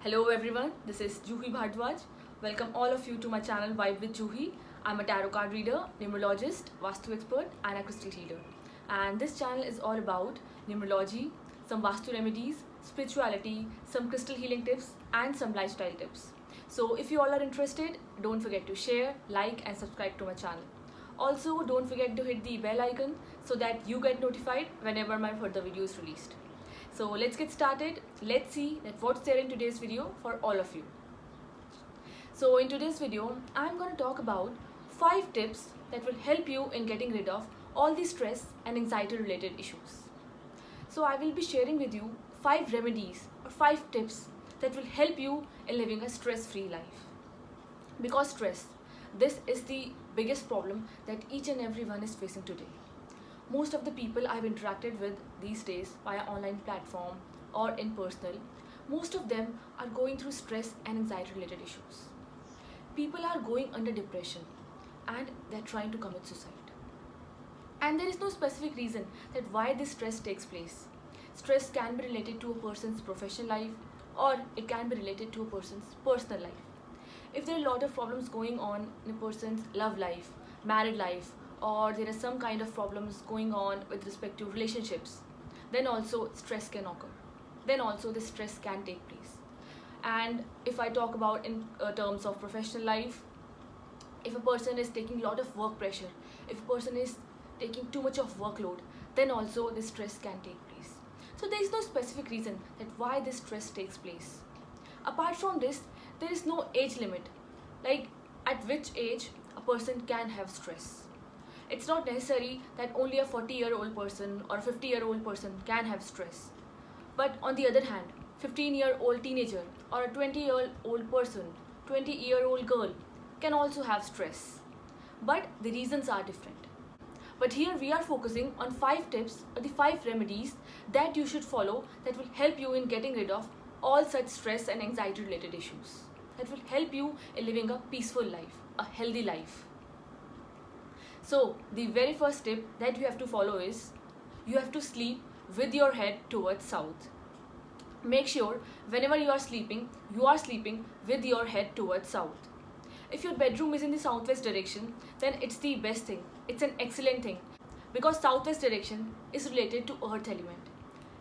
Hello everyone, this is Juhi Bhardwaj. Welcome all of you to my channel Vibe with Juhi. I'm a tarot card reader, numerologist, Vastu expert and a crystal healer. And this channel is all about numerology, some Vastu remedies, spirituality, some crystal healing tips and some lifestyle tips. So if you all are interested, don't forget to share, like and subscribe to my channel. Also, don't forget to hit the bell icon so that you get notified whenever my further video is released. So let's get started. Let's see that what's there in today's video for all of you. So in today's video, I'm going to talk about 5 tips that will help you in getting rid of all the stress and anxiety related issues. So I will be sharing with you 5 remedies or 5 tips that will help you in living a stress-free life. Because stress, this is the biggest problem that each and everyone is facing today. Most of the people I've interacted with these days via online platform or in personal, most of them are going through stress and anxiety related issues. People are going under depression and they're trying to commit suicide. And there is no specific reason that why this stress takes place. Stress can be related to a person's professional life or it can be related to a person's personal life. If there are a lot of problems going on in a person's love life, married life, or there are some kind of problems going on with respect to relationships, then also stress can occur. Then also the stress can take place. And if I talk about in terms of professional life, if a person is taking a lot of work pressure, if a person is taking too much of workload, then also the stress can take place. So there is no specific reason that why this stress takes place. Apart from this, there is no age limit, like at which age a person can have stress. It's not necessary that only a 40-year-old person or a 50-year-old person can have stress. But on the other hand, 15-year-old teenager or a 20-year-old person, 20-year-old girl can also have stress. But the reasons are different. But here we are focusing on 5 tips or the 5 remedies that you should follow that will help you in getting rid of all such stress and anxiety related issues. That will help you in living a peaceful life, a healthy life. So the very first tip that you have to follow is you have to sleep with your head towards south. Make sure whenever you are sleeping with your head towards south. If your bedroom is in the southwest direction, then it's the best thing. It's an excellent thing because southwest direction is related to earth element,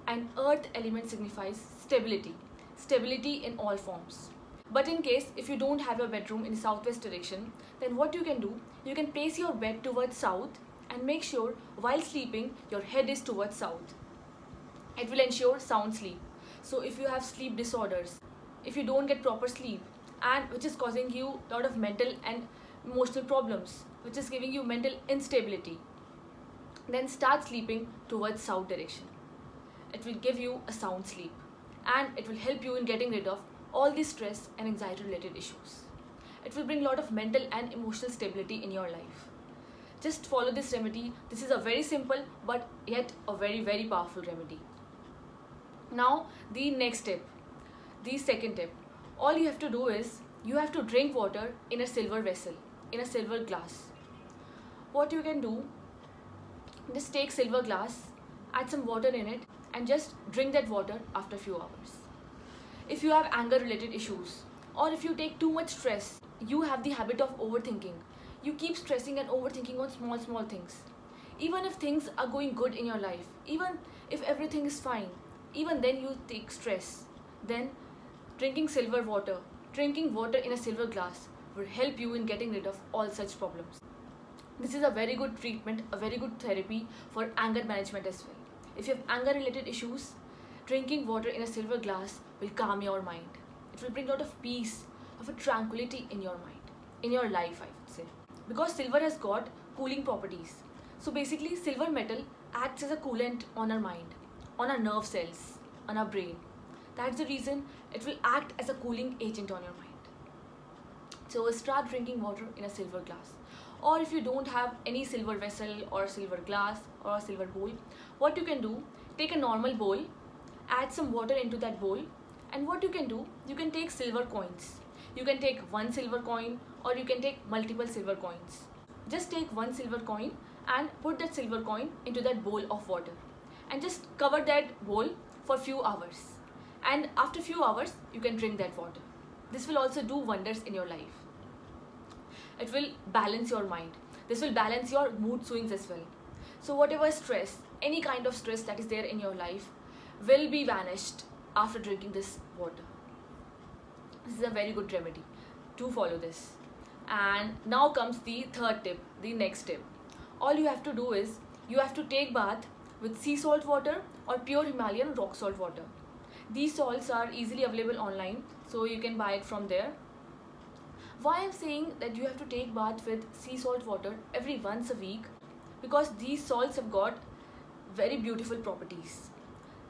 and earth element signifies stability, stability in all forms. But in case if you don't have a bedroom in the southwest direction, then what you can do, you can place your bed towards south and make sure while sleeping your head is towards south. It will ensure sound sleep. So if you have sleep disorders, if you don't get proper sleep and which is causing you a lot of mental and emotional problems, which is giving you mental instability, then start sleeping towards south direction. It will give you a sound sleep and it will help you in getting rid of all the stress and anxiety related issues. It will bring a lot of mental and emotional stability in your life. Just follow this remedy. This is a very simple but yet a very powerful remedy. Now the next tip, the second tip. All you have to do is you have to drink water in a silver vessel, in a silver glass. What you can do, just take silver glass, add some water in it and just drink that water after a few hours. If you have anger related issues or if you take too much stress, you have the habit of overthinking. You keep stressing and overthinking on small things. Even if things are going good in your life, even if everything is fine, even then you take stress. Then drinking water in a silver glass will help you in getting rid of all such problems. This is a very good treatment, a very good therapy for anger management as well. If you have anger related issues, drinking water in a silver glass will calm your mind. It will bring a lot of peace, of a tranquility in your mind, in your life I would say. Because silver has got cooling properties. So basically silver metal acts as a coolant on our mind, on our nerve cells, on our brain. That's the reason it will act as a cooling agent on your mind. So start drinking water in a silver glass. Or if you don't have any silver vessel or silver glass or a silver bowl, what you can do, take a normal bowl, add some water into that bowl, and what you can do, you can take silver coins. You can take one silver coin or you can take multiple silver coins. Just take one silver coin and put that silver coin into that bowl of water and just cover that bowl for few hours. and after few hours you can drink that water. This will also do wonders in your life. It will balance your mind. This will balance your mood swings as well. So whatever stress, any kind of stress that is there in your life will be vanished after drinking this water. This is a very good remedy. Do follow this. And now comes the third tip, the next tip. All you have to do is you have to take bath with sea salt water or pure Himalayan rock salt water. These salts are easily available online, so you can buy it from there. Why I'm saying that you have to take bath with sea salt water every once a week? Because these salts have got very beautiful properties.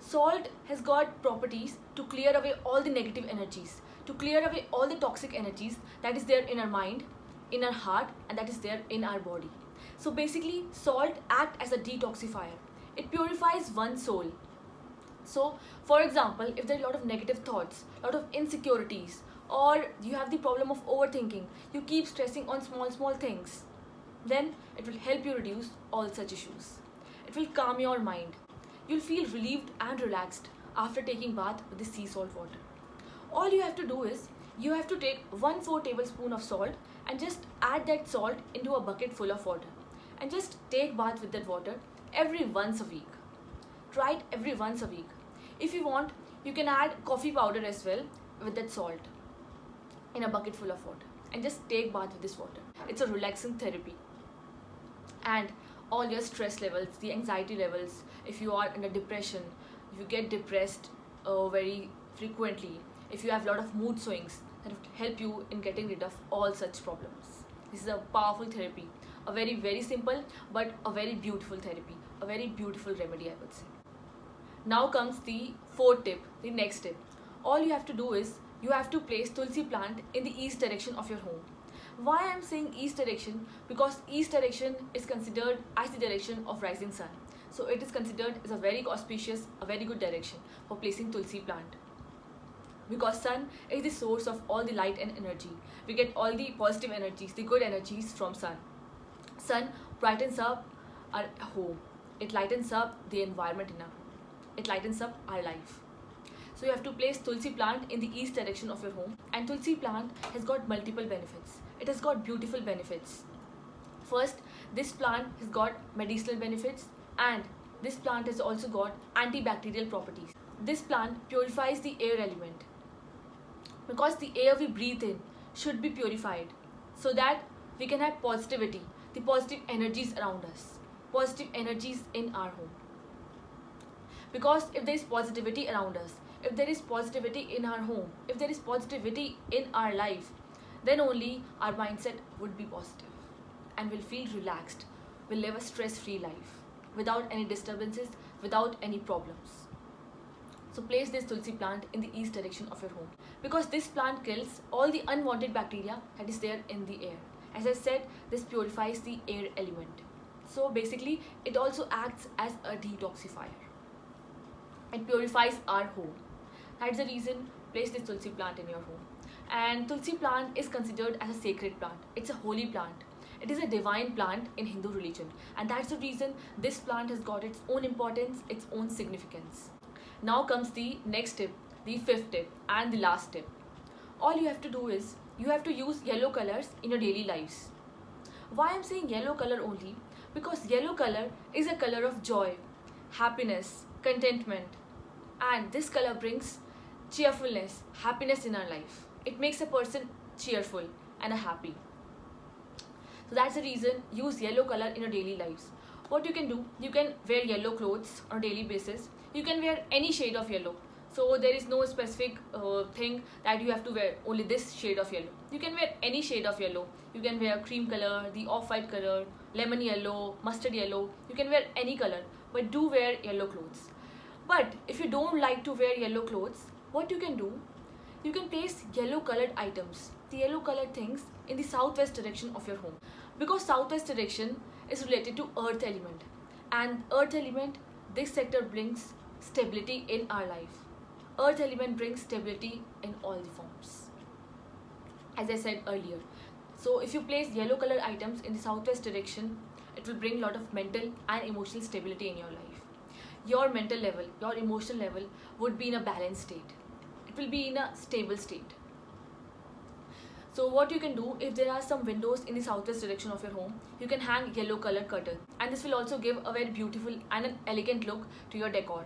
Salt has got properties to clear away all the negative energies, to clear away all the toxic energies that is there in our mind, in our heart, and that is there in our body. So basically, salt acts as a detoxifier. It purifies one's soul. So, for example, if there are a lot of negative thoughts, a lot of insecurities, or you have the problem of overthinking, you keep stressing on small things, then it will help you reduce all such issues. It will calm your mind. You'll feel relieved and relaxed after taking bath with the sea salt water. All you have to do is you have to take 1/4 tablespoon of salt and just add that salt into a bucket full of water and just take bath with that water every once a week. Try it every once a week. If you want, you can add coffee powder as well with that salt in a bucket full of water and just take bath with this water. It's a relaxing therapy. And all your stress levels, the anxiety levels, if you are under depression, if you get depressed very frequently, if you have a lot of mood swings, that will help you in getting rid of all such problems. This is a powerful therapy, a very simple but a very beautiful therapy, a very beautiful remedy, I would say. Now comes the fourth tip, the next tip. All you have to do is you have to place tulsi plant in the east direction of your home. Why I am saying east direction? Because east direction is considered as the direction of rising sun. So it is considered as a very auspicious, a very good direction for placing tulsi plant. Because sun is the source of all the light and energy. We get all the positive energies, the good energies from sun. Sun brightens up our home. It lightens up the environment in our home. It lightens up our life. So you have to place tulsi plant in the east direction of your home. And tulsi plant has got multiple benefits. It has got beautiful benefits. First, this plant has got medicinal benefits, and this plant has also got antibacterial properties. This plant purifies the air element, because the air we breathe in should be purified so that we can have positivity, the positive energies around us, positive energies in our home. Because if there is positivity around us, if there is positivity in our home, if there is positivity in our life, then only our mindset would be positive and we'll feel relaxed. We'll live a stress-free life without any disturbances, without any problems. So place this tulsi plant in the east direction of your home, because this plant kills all the unwanted bacteria that is there in the air. As I said, this purifies the air element. So basically, it also acts as a detoxifier. It purifies our home. That's the reason place this tulsi plant in your home. And tulsi plant is considered as a sacred plant. It's a holy plant. It is a divine plant in Hindu religion. And that's the reason this plant has got its own importance, its own significance. Now comes the next tip, the fifth tip and the last tip. All you have to do is you have to use yellow colors in your daily lives. Why I'm saying yellow color only? Because yellow color is a color of joy, happiness, contentment, and this color brings cheerfulness, happiness in our life. It makes a person cheerful and happy. So that's the reason use yellow color in your daily lives. What you can do, you can wear yellow clothes on a daily basis. You can wear any shade of yellow. So there is no specific thing that you have to wear only this shade of yellow. You can wear any shade of yellow. You can wear cream color, the off-white color, lemon yellow, mustard yellow. You can wear any color, but do wear yellow clothes. But if you don't like to wear yellow clothes, what you can do, you can place yellow colored items, the yellow colored things in the southwest direction of your home. Because southwest direction is related to earth element. And earth element, this sector brings stability in our life. Earth element brings stability in all the forms, as I said earlier. So if you place yellow colored items in the southwest direction, it will bring a lot of mental and emotional stability in your life. Your mental level, your emotional level would be in a balanced state. will be in a stable state. So what you can do, if there are some windows in the southwest direction of your home, you can hang yellow colored curtain, and this will also give a very beautiful and an elegant look to your decor.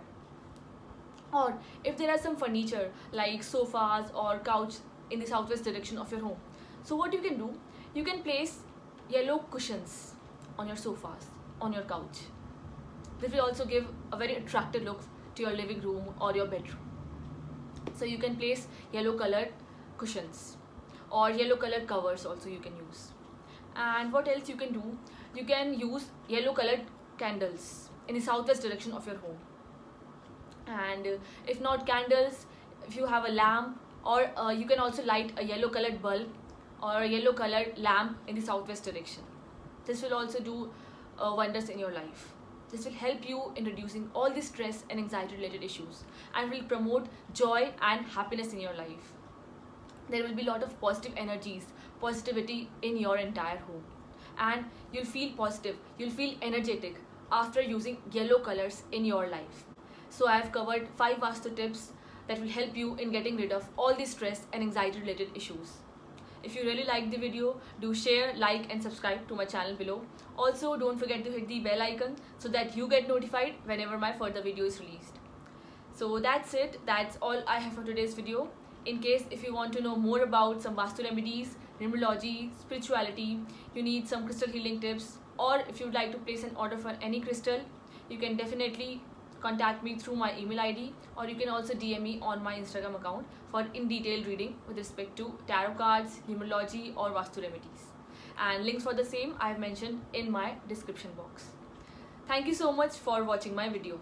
Or if there are some furniture like sofas or couch in the southwest direction of your home, so what you can do, you can place yellow cushions on your sofas, on your couch. This will also give a very attractive look to your living room or your bedroom. So you can place yellow colored cushions or yellow colored covers also you can use. And what else you can do, you can use yellow colored candles in the southwest direction of your home. And if not candles, if you have a lamp, or you can also light a yellow colored bulb or a yellow colored lamp in the southwest direction. This will also do wonders in your life. This will help you in reducing all the stress and anxiety related issues, and will promote joy and happiness in your life. There will be a lot of positive energies, positivity in your entire home, and you'll feel positive, you'll feel energetic after using yellow colors in your life. So I have covered 5 Vastu tips that will help you in getting rid of all the stress and anxiety related issues. If you really liked the video, do share, like and subscribe to my channel below. Also, don't forget to hit the bell icon so that you get notified whenever my further video is released. So that's it. That's all I have for today's video. In case if you want to know more about some Vastu remedies, numerology, spirituality, you need some crystal healing tips, or if you would like to place an order for any crystal, you can definitely contact me through my email ID, or you can also DM me on my Instagram account for in detail reading with respect to tarot cards, numerology or Vastu remedies. And links for the same I have mentioned in my description box. Thank you so much for watching my video.